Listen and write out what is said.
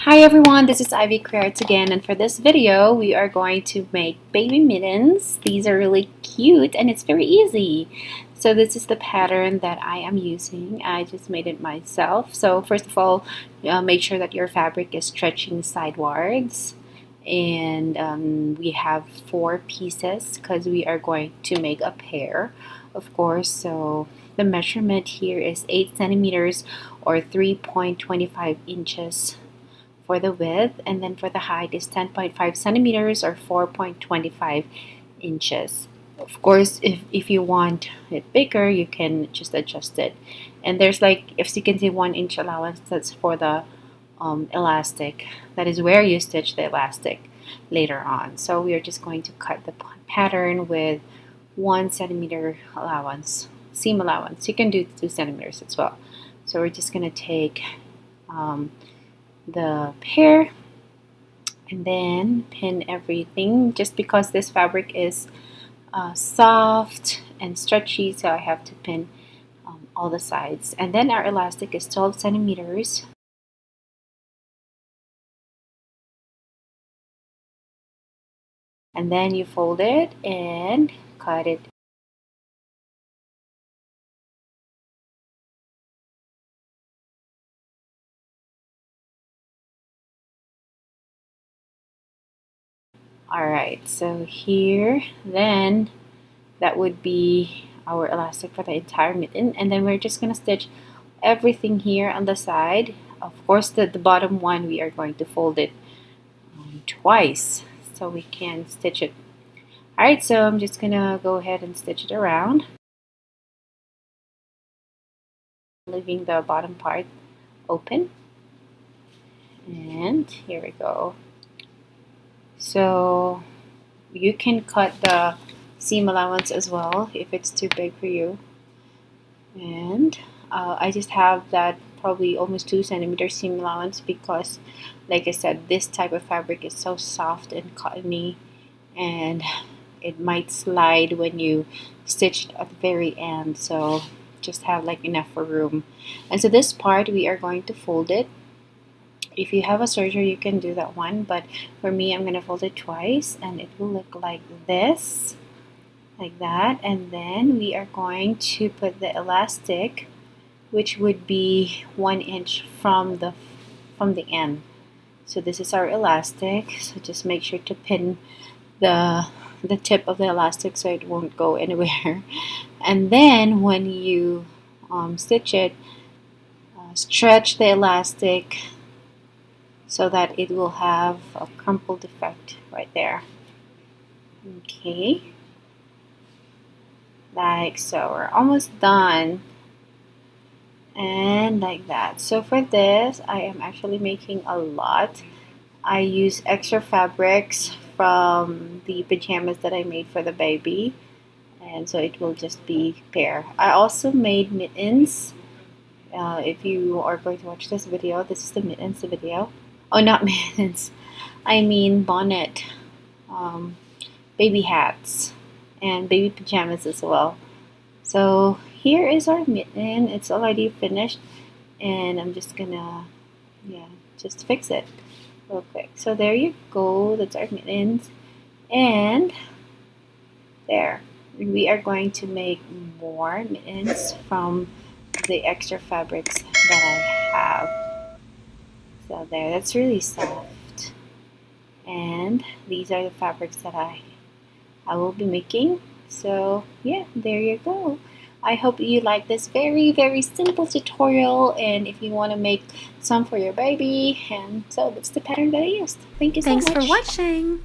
Hi everyone, this is Ivy Creates again, and for this video we are going to make baby mittens. These are really cute and it's very easy. So this is the pattern that I am using. I just made it myself. So first of all, make sure that your fabric is stretching sidewards, and we have 4 pieces because we are going to make a pair, of course. So the measurement here is 8 centimeters or 3.25 inches for the width, and then for the height is 10.5 centimeters or 4.25 inches. Of course, if you want it bigger, you can just adjust it. And there's, like, if you can see, 1-inch allowance. That's for the elastic. That is where you stitch the elastic later on. So we are just going to cut the pattern with 1 centimeter allowance, seam allowance. You can do 2 centimeters as well. So we're just going to take the pair and then pin everything, just because this fabric is soft and stretchy, so I have to pin all the sides. And then our elastic is 12 centimeters. And then you fold it and cut it. Alright, so here, then that would be our elastic for the entire mitten, and then we're just going to stitch everything here on the side. Of course, the bottom one, we are going to fold it twice so we can stitch it. Alright, so I'm just going to go ahead and stitch it around, leaving the bottom part open. And here we go. So you can cut the seam allowance as well if it's too big for you. And I just have that probably almost 2 centimeter seam allowance because, like I said, this type of fabric is so soft and cottony, and it might slide when you stitch it at the very end. So just have like enough for room. And so this part, we are going to fold it. If you have a serger, you can do that one, but for me, I'm going to fold it twice, and it will look like this, like that. And then we are going to put the elastic, which would be 1 inch from the end. So this is our elastic. So just make sure to pin the tip of the elastic so it won't go anywhere. And then when you stitch it, stretch the elastic so that it will have a crumpled effect right there. Okay, like so. We're almost done, and like that. So for this, I am actually making a lot. I use extra fabrics from the pajamas that I made for the baby, and so it will just be pair. I also made mittens. If you are going to watch this video, this is the mittens video. Oh, not mittens. I mean bonnet, baby hats, and baby pajamas as well. So here is our mitten. It's already finished, and I'm just gonna, just fix it real quick. So there you go. That's our mittens, and there. We are going to make more mittens from the extra fabrics that I have. So there, that's really soft. And these are the fabrics that I will be making. So yeah, there you go. I hope you like this very, very simple tutorial, and if you want to make some for your baby, and so that's the pattern that I used. Thank you so much. Thanks for watching.